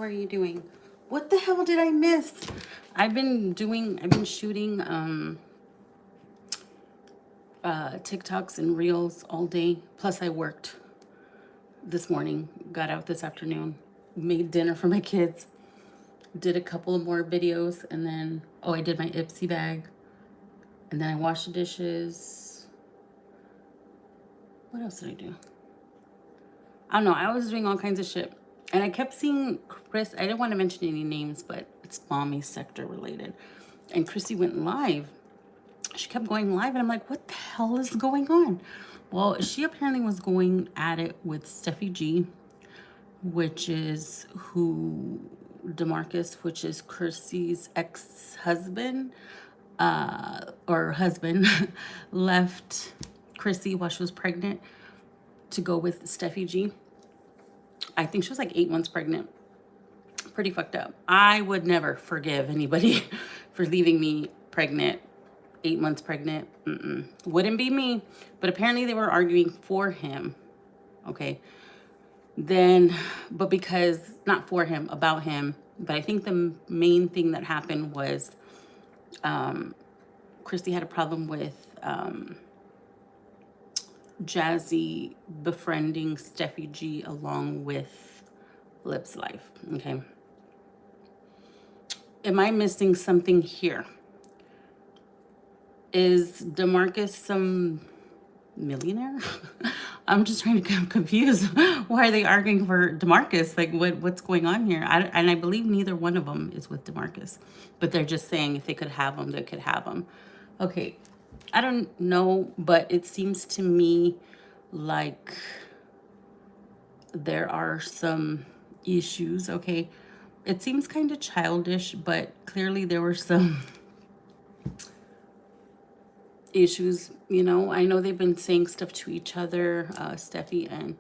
are you doing? What the hell did I miss? I've been shooting TikToks and Reels all day. Plus I worked this morning, got out this afternoon, made dinner for my kids, did a couple of more videos, and then, oh, I did my Ipsy bag, and then I washed the dishes. What else did I do? I don't know. I was doing all kinds of shit. And I kept seeing Chris. I didn't want to mention any names, but it's mommy sector related. And Chrissy went live. She kept going live, and I'm like, what the hell is going on? Well, she apparently was going at it with Steffi G, which is DeMarcus, which is Chrissy's ex-husband, or husband, left Chrissy while she was pregnant to go with Steffi G. I think she was like 8 months pregnant. Pretty fucked up. I would never forgive anybody for leaving me pregnant, 8 months pregnant. Wouldn't be me. But apparently they were arguing for him. Okay. Then, but because, not for him, about him. But I think the main thing that happened was Christy had a problem with Jazzy befriending Steffi G along with Lips Life. Okay. Am I missing something here? Is DeMarcus some millionaire? I'm just trying to get confused. Why are they arguing for DeMarcus? Like, what's going on here? And I believe neither one of them is with DeMarcus. But they're just saying if they could have him, they could have him. Okay. I don't know, but it seems to me like there are some issues, okay? It seems kind of childish, but clearly there were some issues, you know? I know they've been saying stuff to each other, Steffi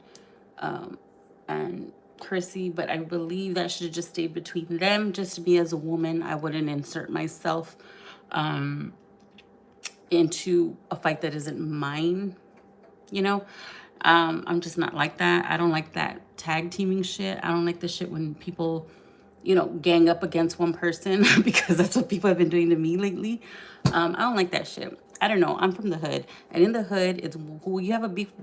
and Chrissy, but I believe that should have just stayed between them. Just me as a woman, I wouldn't insert myself into a fight that isn't mine, you know? I'm just not like that. I don't like that tag teaming shit. I don't like the shit when people, you know, gang up against one person because that's what people have been doing to me lately. I don't like that shit. I don't know. I'm from the hood, and in the hood, it's who you have beef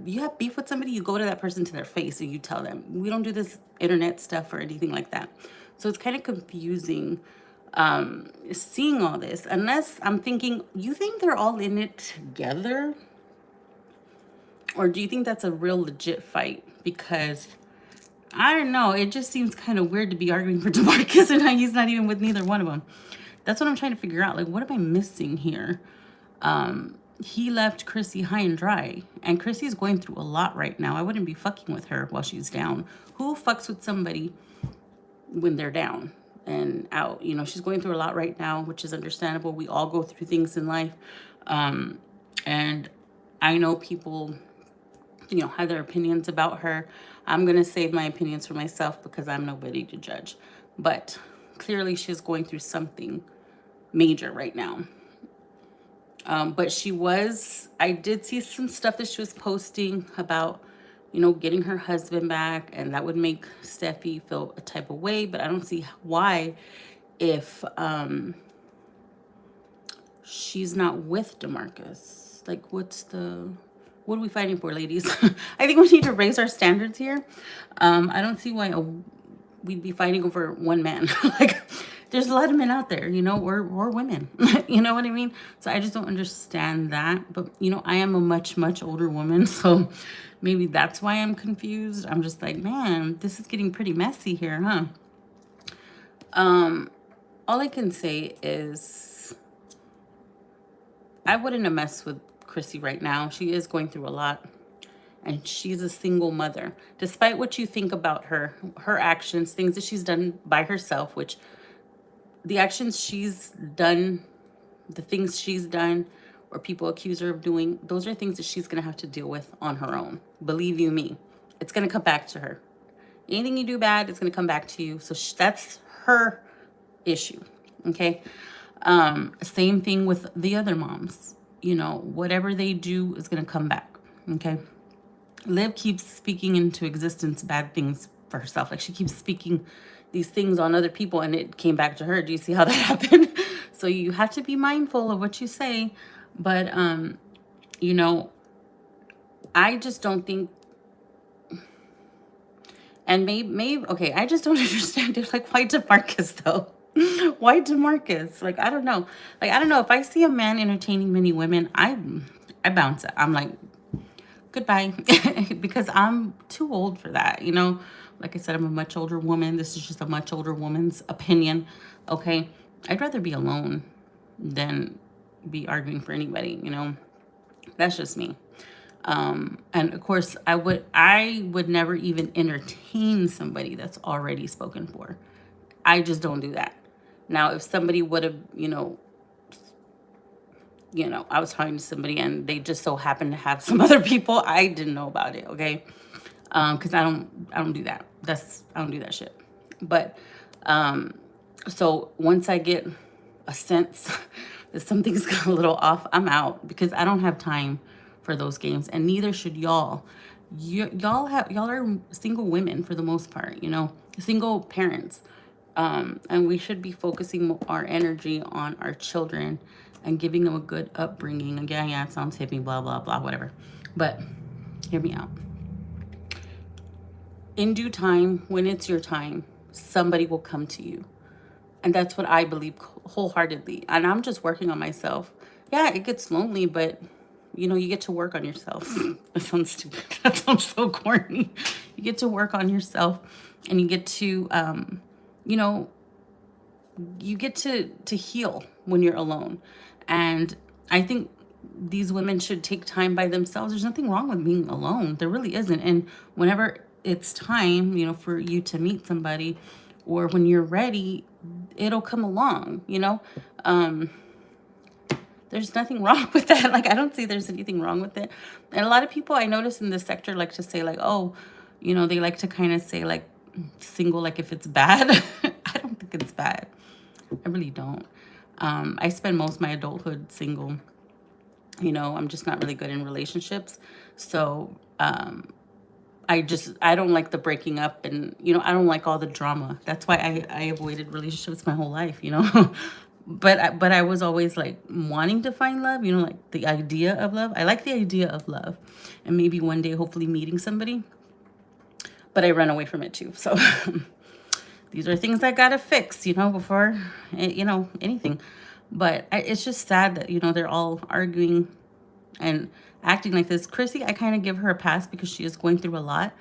with somebody, you go to that person to their face and you tell them. We don't do this internet stuff or anything like that. So it's kind of confusing seeing all this, unless I'm thinking, you think they're all in it together? Or do you think that's a real legit fight? Because I don't know. It just seems kind of weird to be arguing for DeMarcus and he's not even with neither one of them. That's what I'm trying to figure out. Like, what am I missing here? He left Chrissy high and dry. And Chrissy's going through a lot right now. I wouldn't be fucking with her while she's down. Who fucks with somebody when they're down and out? You know, she's going through a lot right now, which is understandable. We all go through things in life. And I know people, you know, have their opinions about her. I'm going to save my opinions for myself because I'm nobody to judge. But clearly she's going through something major right now. But I did see some stuff that she was posting about, you know, getting her husband back, and that would make Steffi feel a type of way, but I don't see why if she's not with DeMarcus. Like, what are we fighting for, ladies? I think we need to raise our standards here. I don't see why we'd be fighting over one man. Like, there's a lot of men out there, you know, or women, you know what I mean? So I just don't understand that. But, you know, I am a much, much older woman, so maybe that's why I'm confused. I'm just like, man, this is getting pretty messy here, huh? All I can say is I wouldn't have messed with Chrissy right now. She is going through a lot. And she's a single mother. Despite what you think about her actions, things that she's done by herself, which the actions she's done, the things she's done, or people accuse her of doing, those are things that she's going to have to deal with on her own. Believe you me, it's going to come back to her. Anything you do bad, it's going to come back to you. So that's her issue, okay? Same thing with the other moms. You know, whatever they do is going to come back, okay? Liv keeps speaking into existence bad things for herself. Like, she keeps speaking these things on other people and it came back to her. Do you see how that happened? So you have to be mindful of what you say. But, you know, I just don't think, and maybe, okay, I just don't understand it. Like, why DeMarcus though? Why DeMarcus? Like, I don't know. Like, I don't know. If I see a man entertaining many women, I bounce it. I'm like, goodbye, because I'm too old for that. You know, like I said, I'm a much older woman. This is just a much older woman's opinion. Okay, I'd rather be alone than be arguing for anybody. You know, that's just me. And of course, I would never even entertain somebody that's already spoken for. I just don't do that. Now, if somebody would have, I was talking to somebody and they just so happened to have some other people, I didn't know about it, okay? Because I don't do that. I don't do that shit. But so once I get a sense that something's got a little off, I'm out, because I don't have time for those games, and neither should y'all. Y'all are single women for the most part, single parents. And we should be focusing our energy on our children and giving them a good upbringing. Again, yeah, it sounds hippie, blah, blah, blah, whatever. But hear me out. In due time, when it's your time, somebody will come to you. And that's what I believe wholeheartedly. And I'm just working on myself. Yeah, it gets lonely, but you get to work on yourself. That sounds stupid. That sounds so corny. You get to work on yourself, and you get to, you get to heal when you're alone. And I think these women should take time by themselves. There's nothing wrong with being alone. There really isn't. And whenever it's time, for you to meet somebody, or when you're ready, it'll come along, There's nothing wrong with that. Like, I don't see there's anything wrong with it. And a lot of people I notice in this sector like to say, like, oh, they like to kind of say, like, single, like if it's bad. I don't think it's bad. I really don't. I spend most of my adulthood single. I'm just not really good in relationships. So I don't like the breaking up, and I don't like all the drama. That's why I avoided relationships my whole life, but I was always like wanting to find love, like the idea of love. I like the idea of love, and maybe one day hopefully meeting somebody, but I run away from it too. So these are things I gotta fix, before anything. But it's just sad that they're all arguing and acting like this. Chrissy, I kind of give her a pass because she is going through a lot.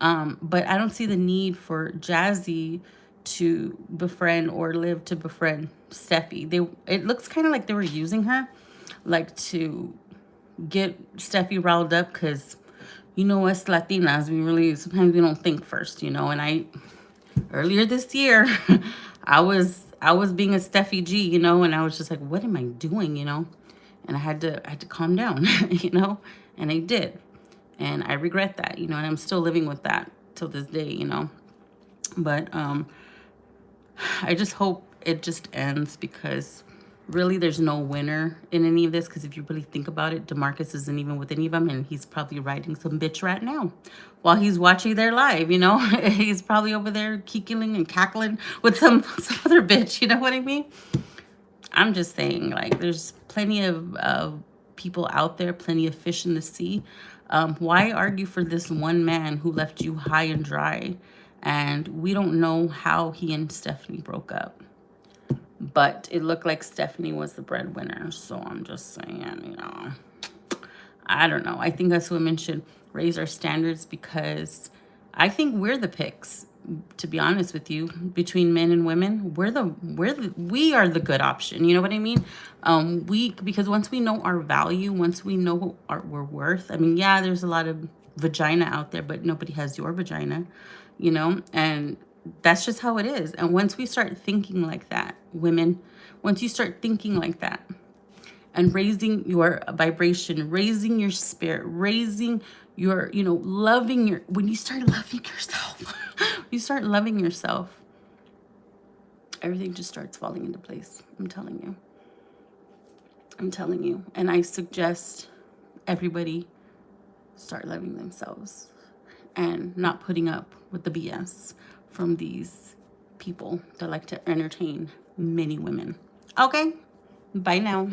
But I don't see the need for Jazzy to befriend or Liv to befriend Steffi. It looks kind of like they were using her, like, to get Steffi riled up, because us Latinas, sometimes we don't think first, and earlier this year, I was being a Steffi G, and I was just like, what am I doing, and I had to calm down, and I did. And I regret that, and I'm still living with that till this day, But I just hope it just ends, because really there's no winner in any of this. Because if you really think about it, DeMarcus isn't even with any of them, and he's probably riding some bitch right now while he's watching their live, He's probably over there giggling and cackling with some other bitch, you know what I mean? I'm just saying, like, there's plenty of people out there, plenty of fish in the sea. Why argue for this one man who left you high and dry? And we don't know how he and Stephanie broke up. But it looked like Stephanie was the breadwinner. So I'm just saying, I don't know. I think us women should raise our standards, because I think we're the picks, to be honest with you. Between men and women, we are the good option. You know what I mean? Because once we know our value, once we know what we're worth. I mean, yeah, there's a lot of vagina out there, but nobody has your vagina, and that's just how it is. And once we start thinking like that, women, once you start thinking like that, and raising your vibration, raising your spirit, raising your, when you start loving yourself, everything just starts falling into place. I'm telling you. And I suggest everybody start loving themselves and not putting up with the BS from these people that like to entertain many women. Okay, bye now.